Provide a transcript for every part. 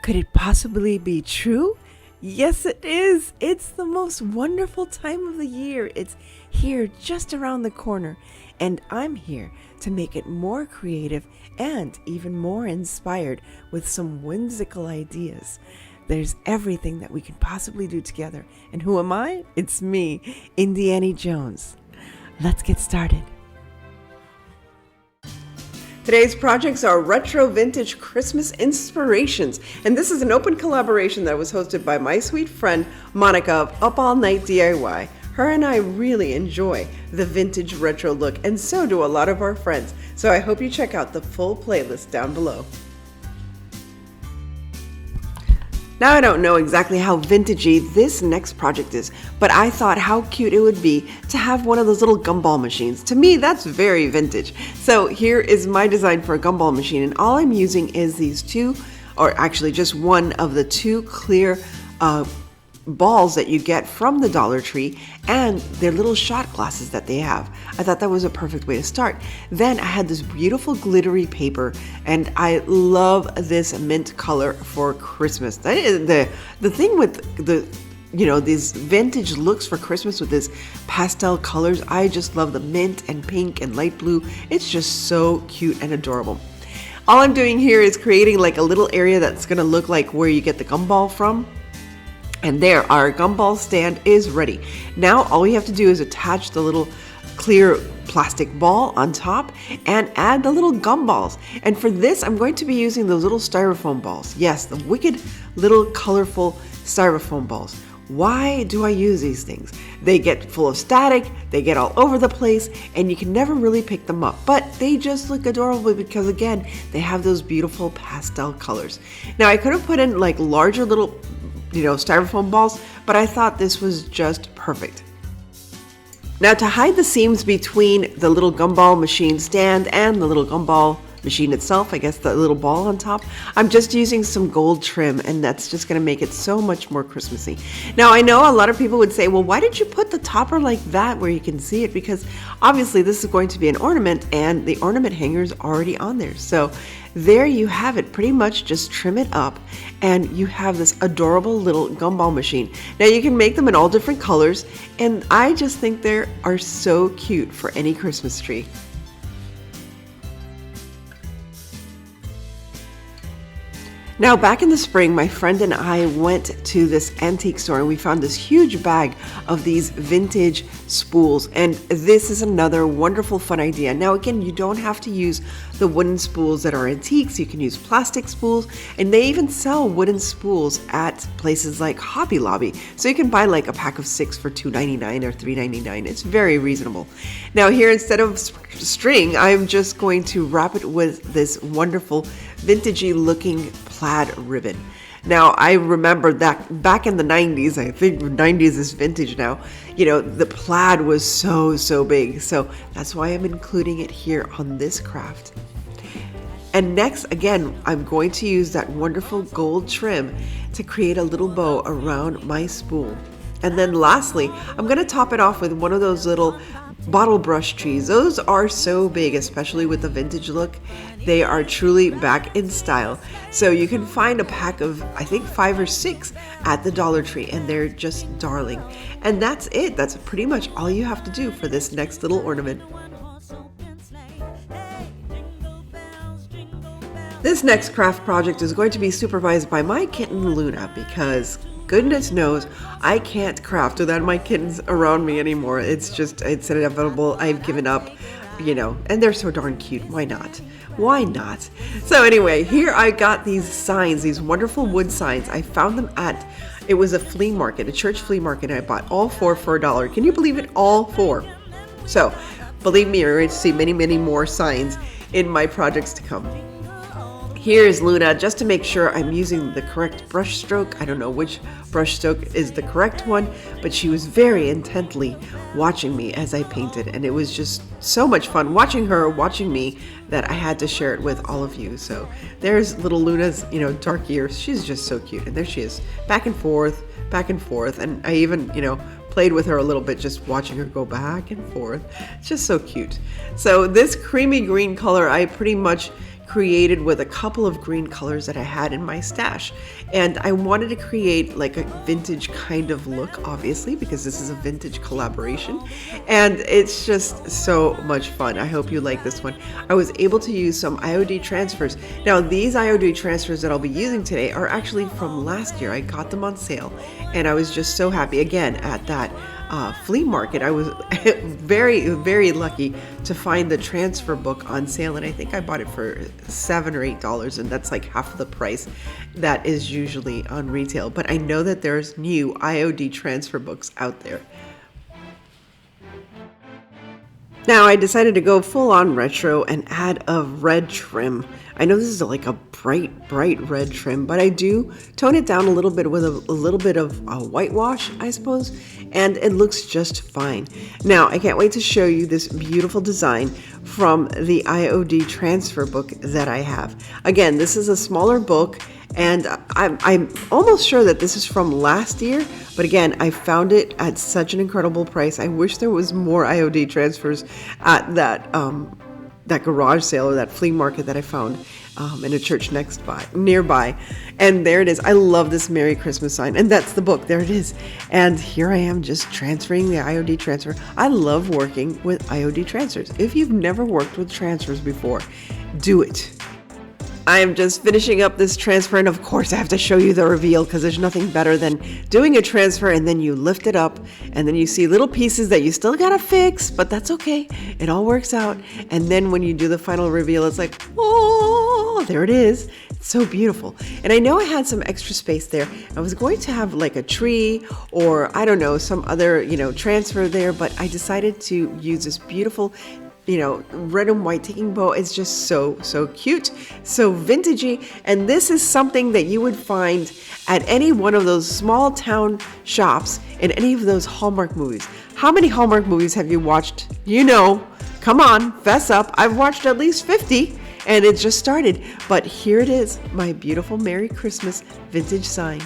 Could it possibly be true? Yes, it is. It's the most wonderful time of the year. It's here just around the corner, and I'm here to make it more creative and even more inspired with some whimsical ideas. There's everything that we can possibly do together. And who am I? It's me, Indiana Jones. Let's get started. Today's projects are retro vintage Christmas inspirations, and this is an open collaboration that was hosted by my sweet friend Monica of Up All Night DIY. Her and I really enjoy the vintage retro look, and so do a lot of our friends, so I hope you check out the full playlist down below. Now I don't know exactly how vintagey this next project is, but I thought how cute it would be to have one of those little gumball machines. To me, that's very vintage. So here is my design for a gumball machine, and all I'm using is these two, or actually just one of the two clear balls that you get from the Dollar Tree and their little shot glasses that they have. I thought that was a perfect way to start. Then I had this beautiful glittery paper, and I love this mint color for Christmas. That is the thing with these vintage looks for Christmas with this pastel colors. I just love the mint and pink and light blue. It's just so cute and adorable. All I'm doing here is creating like a little area that's gonna look like where you get the gumball from. And there, our gumball stand is ready. Now all we have to do is attach the little clear plastic ball on top and add the little gumballs. And for this, I'm going to be using those little styrofoam balls. Yes, the wicked little colorful styrofoam balls. Why do I use these things? They get full of static, they get all over the place, and you can never really pick them up. But they just look adorable because, again, they have those beautiful pastel colors. Now, I could have put in like larger little styrofoam balls, but I thought this was just perfect. Now, to hide the seams between the little gumball machine stand and the little gumball machine itself, I guess the little ball on top, I'm just using some gold trim, and that's just going to make it so much more Christmassy. Now, I know a lot of people would say, well, why did you put the topper like that where you can see it? Because obviously this is going to be an ornament, and the ornament hanger is already on there. So there you have it. Pretty much just trim it up, and you have this adorable little gumball machine. Now, you can make them in all different colors, and I just think they are so cute for any Christmas tree. Now, back in the spring, my friend and I went to this antique store, and we found this huge bag of these vintage spools, and this is another wonderful fun idea. Now, again, you don't have to use the wooden spools that are antiques. You can use plastic spools, and they even sell wooden spools at places like Hobby Lobby. So you can buy like a pack of 6 for $2.99 or $3.99. It's very reasonable. Now, here, instead of string, I'm just going to wrap it with this wonderful vintagey looking plaid ribbon. Now, I remember that back in the 90s, I think 90s is vintage now, the plaid was so big. So that's why I'm including it here on this craft. And next, again, I'm going to use that wonderful gold trim to create a little bow around my spool. And then lastly, I'm going to top it off with one of those little bottle brush trees. Those are so big, especially with the vintage look. They are truly back in style. So you can find a pack of, I think, 5 or 6 at the Dollar Tree, and they're just darling. And that's it. That's pretty much all you have to do for this next little ornament. This next craft project is going to be supervised by my kitten Luna, because goodness knows I can't craft without my kittens around me anymore. It's inevitable. I've given up, and they're so darn cute. Why not? Why not? So anyway, here I got these signs, these wonderful wood signs. I found them it was a flea market, a church flea market, and I bought all 4 for $1. Can you believe it? All 4. So believe me, you're going to see many, many more signs in my projects to come. Here's Luna, just to make sure I'm using the correct brush stroke. I don't know which brush stroke is the correct one, but she was very intently watching me as I painted, and it was just so much fun watching her, watching me, that I had to share it with all of you. So there's little Luna's, dark ears. She's just so cute, and there she is, back and forth, and I even, played with her a little bit, just watching her go back and forth. It's just so cute. So this creamy green color, I pretty much created with a couple of green colors that I had in my stash. And I wanted to create like a vintage kind of look, obviously, because this is a vintage collaboration. And it's just so much fun. I hope you like this one. I was able to use some IOD transfers. Now, these IOD transfers that I'll be using today are actually from last year. I got them on sale, and I was just so happy. Again, at that flea market, I was very, very lucky to find the transfer book on sale, and I think I bought it for $7 or $8, and that's like half of the price that is usually on retail. But I know that there's new IOD transfer books out there. Now I decided to go full on retro and add a red trim. I know this is like a bright red trim, but I do tone it down a little bit with a little bit of whitewash, I suppose, and it looks just fine. Now I can't wait to show you this beautiful design from the IOD transfer book that I have. Again, this is a smaller book, and I'm almost sure that this is from last year, but again, I found it at such an incredible price. I wish there was more IOD transfers at that garage sale or that flea market that I found in a church nearby. And there it is. I love this Merry Christmas sign, and that's the book. There it is. And here I am just transferring the IOD transfer. I love working with IOD transfers. If you've never worked with transfers before, do it. I am just finishing up this transfer, and of course I have to show you the reveal, because there's nothing better than doing a transfer and then you lift it up and then you see little pieces that you still gotta fix, but that's okay. It all works out. And then when you do the final reveal, it's like, oh, there it is. It's so beautiful. And I know I had some extra space there. I was going to have like a tree or I don't know, some other, transfer there, but I decided to use this beautiful red and white ticking bow. Is just so cute, so vintagey, and this is something that you would find at any one of those small town shops in any of those Hallmark movies. How many Hallmark movies have you watched? Come on, fess up. I've watched at least 50, and it just started. But here it is, my beautiful Merry Christmas vintage sign.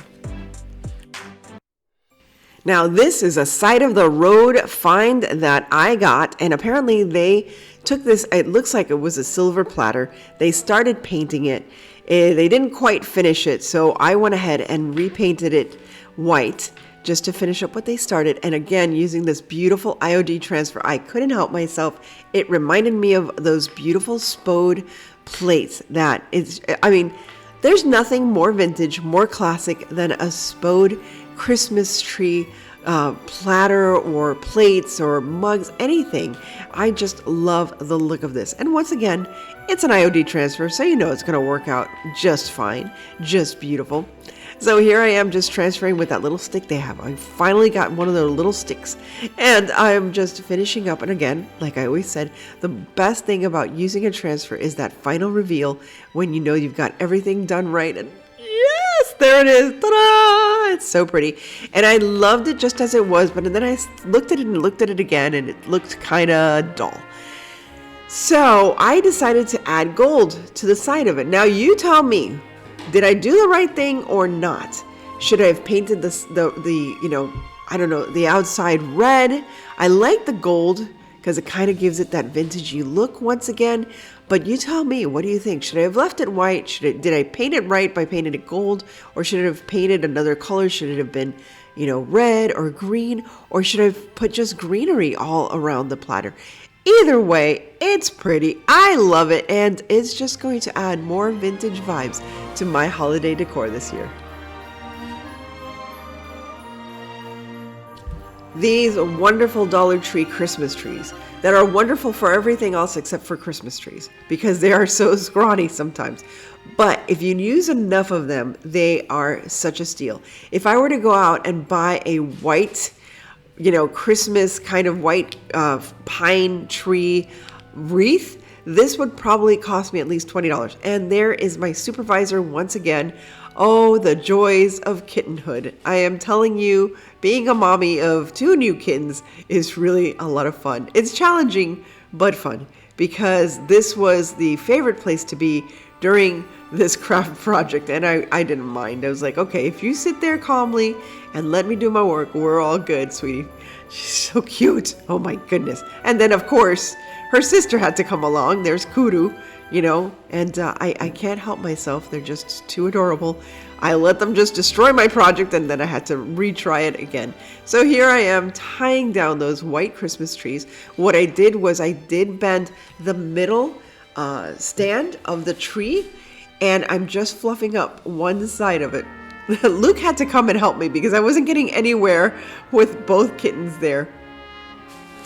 Now, this is a side of the road find that I got, and apparently they took this, it looks like it was a silver platter. They started painting it. They didn't quite finish it, so I went ahead and repainted it white just to finish up what they started. And again, using this beautiful IOD transfer, I couldn't help myself. It reminded me of those beautiful Spode plates that is, there's nothing more vintage, more classic than a Spode Christmas tree platter or plates or mugs, anything. I just love the look of this. And once again, it's an IOD transfer, so it's going to work out just fine, just beautiful. So here I am just transferring with that little stick they have. I finally got one of their little sticks, and I'm just finishing up. And again, like I always said, the best thing about using a transfer is that final reveal when you've got everything done right. And yes, there it is. Ta-da! It's so pretty. And I loved it just as it was, but then I looked at it and looked at it again, and it looked kind of dull. So I decided to add gold to the side of it. Now you tell me, did I do the right thing or not? Should I have painted the outside red? I like the gold because it kind of gives it that vintagey look once again. But you tell me, what do you think? Should I have left it white? Did I paint it right by painting it gold? Or should I have painted another color? Should it have been, red or green? Or should I have put just greenery all around the platter? Either way, it's pretty. I love it. And it's just going to add more vintage vibes to my holiday decor this year. These wonderful Dollar Tree Christmas trees that are wonderful for everything else except for Christmas trees because they are so scrawny sometimes. But if you use enough of them, they are such a steal. If I were to go out and buy a white, Christmas kind of white pine tree wreath, this would probably cost me at least $20. And there is my supervisor once again. Oh, the joys of kittenhood. I am telling you, being a mommy of 2 new kittens is really a lot of fun. It's challenging, but fun, because this was the favorite place to be during this craft project, and I didn't mind. I was like, okay, if you sit there calmly and let me do my work, we're all good, sweetie. She's so cute. Oh my goodness. And then, of course, her sister had to come along. There's Kudu. you know, and I can't help myself. They're just too adorable. I let them just destroy my project, and then I had to retry it again. So here I am tying down those white Christmas trees. What I did was I did bend the middle stand of the tree, and I'm just fluffing up one side of it. Luke had to come and help me because I wasn't getting anywhere with both kittens there.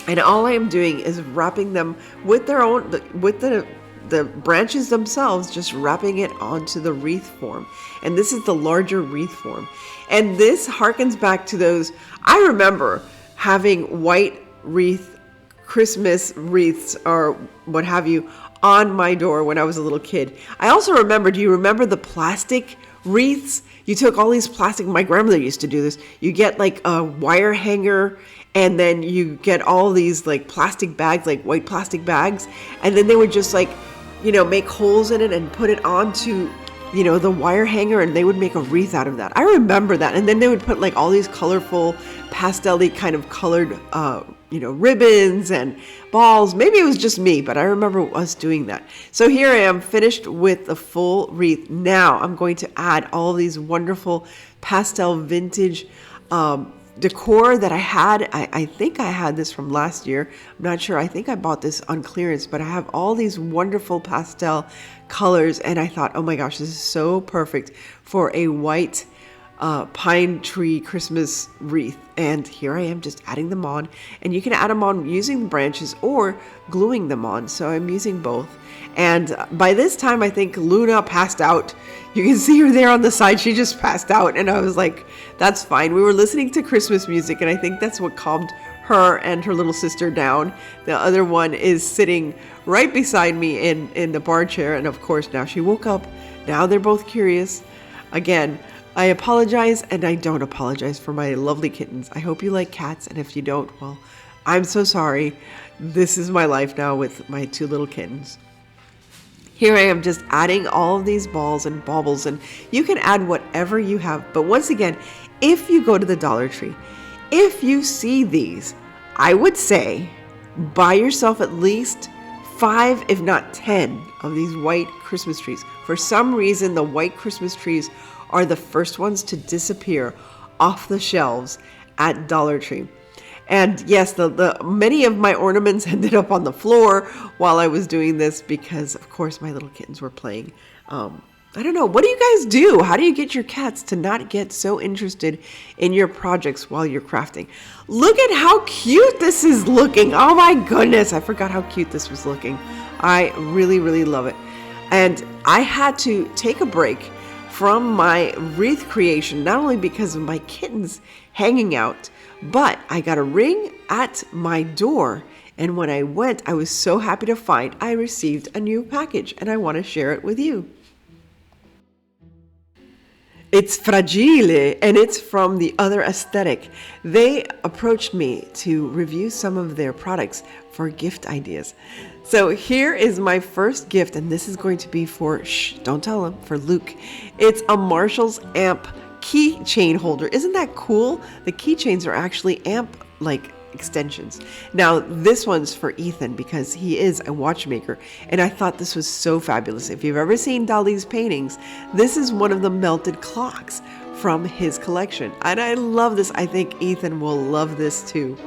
And all I am doing is wrapping them with their own, with the branches themselves, just wrapping it onto the wreath form. And this is the larger wreath form. And this harkens back to those, I remember having white wreath, Christmas wreaths or what have you on my door when I was a little kid. I also remember, do you remember the plastic wreaths? You took all these plastic, my grandmother used to do this. You get like a wire hanger, and then you get all these like plastic bags, like white plastic bags. And then they would just like, you know, make holes in it and put it onto, you know, the wire hanger, and they would make a wreath out of that. I remember that. And then they would put like all these colorful, pastel-y kind of colored, you know, ribbons and balls. Maybe it was just me, but I remember us doing that. So here I am finished with the full wreath. Now I'm going to add all these wonderful pastel vintage decor that I had. I think I had this from last year. I'm not sure. I think I bought this on clearance, but I have all these wonderful pastel colors, and I thought, oh my gosh, this is so perfect for a white pine tree Christmas wreath. And here I am just adding them on, and you can add them on using the branches or gluing them on. So I'm using both. And by this time, I think Luna passed out. You can see her there on the side. She just passed out. And I was like, that's fine. We were listening to Christmas music, and I think that's what calmed her and her little sister down. The other one is sitting right beside me in the bar chair. And of course, now she woke up. Now they're both curious. Again, I apologize, and I don't apologize for my lovely kittens. I hope you like cats. And if you don't, well, I'm so sorry. This is my life now with my two little kittens. Here I am just adding all of these balls and baubles, and you can add whatever you have. But once again, if you go to the Dollar Tree, if you see these, I would say buy yourself at least 5, if not 10 of these white Christmas trees. For some reason, the white Christmas trees are the first ones to disappear off the shelves at Dollar Tree. And yes, the many of my ornaments ended up on the floor while I was doing this because, of course, my little kittens were playing. I don't know. What do you guys do? How do you get your cats to not get so interested in your projects while you're crafting? Look at how cute this is looking. Oh my goodness. I forgot how cute this was looking. I really, really love it. And I had to take a break from my wreath creation, not only because of my kittens hanging out, but I got a ring at my door, and when I went, I was so happy to find I received a new package, and I want to share it with you. It's Fragile, and it's from The Other Aesthetic. They approached me to review some of their products for gift ideas. So here is my first gift, and this is going to be for, don't tell him, for Luke. It's a Marshall's amp keychain holder. Isn't that cool? The keychains are actually amp-like extensions. Now, this one's for Ethan because he is a watchmaker, and I thought this was so fabulous. If you've ever seen Dali's paintings, this is one of the melted clocks from his collection, and I love this. I think Ethan will love this too.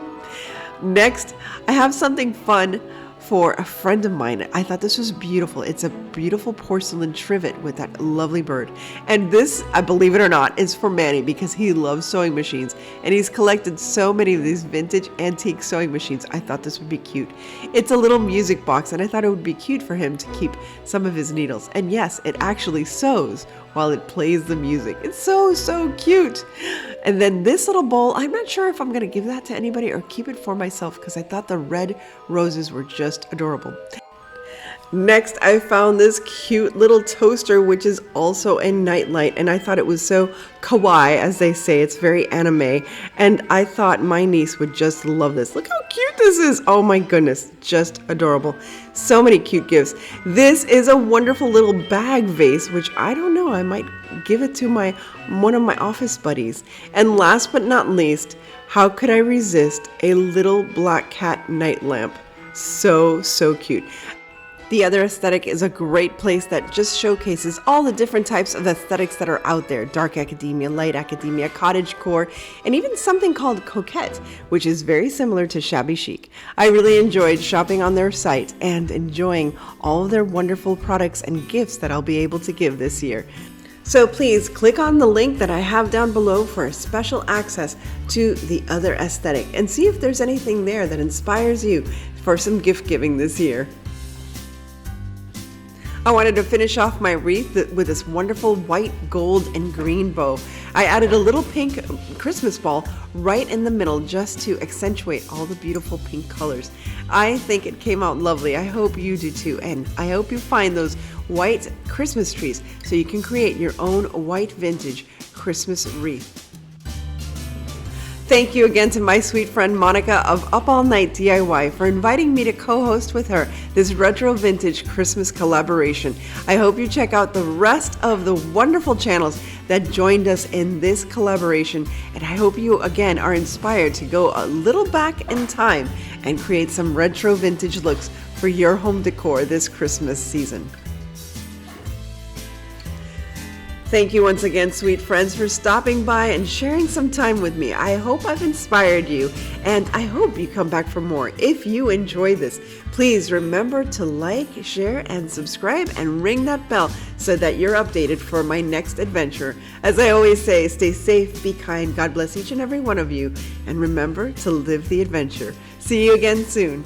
Next, I have something fun for a friend of mine. I thought this was beautiful. It's a beautiful porcelain trivet with that lovely bird. And this, I believe it or not, is for Manny because he loves sewing machines and he's collected so many of these vintage antique sewing machines. I thought this would be cute. It's a little music box and I thought it would be cute for him to keep some of his needles. And yes, it actually sews while it plays the music. It's so, so cute. And then this little bowl, I'm not sure if I'm going to give that to anybody or keep it for myself because I thought the red roses were just adorable. Next, I found this cute little toaster, which is also a nightlight, and I thought it was so kawaii, as they say. It's very anime, and I thought my niece would just love this. Look how cute this is. Oh my goodness, just adorable. So many cute gifts. This is a wonderful little bag vase, which I don't know, I might give it to one of my office buddies. And last but not least, how could I resist a little black cat night lamp? So, so cute. The Other Aesthetic is a great place that just showcases all the different types of aesthetics that are out there. Dark academia, light academia, cottagecore, and even something called coquette, which is very similar to shabby chic. I really enjoyed shopping on their site and enjoying all of their wonderful products and gifts that I'll be able to give this year. So please click on the link that I have down below for special access to The Other Aesthetic and see if there's anything there that inspires you for some gift giving this year. I wanted to finish off my wreath with this wonderful white, gold, and green bow. I added a little pink Christmas ball right in the middle just to accentuate all the beautiful pink colors. I think it came out lovely. I hope you do too, and I hope you find those white Christmas trees so you can create your own white vintage Christmas wreath. Thank you again to my sweet friend Monica of Up All Night DIY for inviting me to co-host with her this retro vintage Christmas collaboration. I hope you check out the rest of the wonderful channels that joined us in this collaboration, and I hope you again are inspired to go a little back in time and create some retro vintage looks for your home decor this Christmas season. Thank you once again, sweet friends, for stopping by and sharing some time with me. I hope I've inspired you, and I hope you come back for more. If you enjoy this, please remember to like, share, and subscribe, and ring that bell so that you're updated for my next adventure. As I always say, stay safe, be kind, God bless each and every one of you, and remember to live the adventure. See you again soon.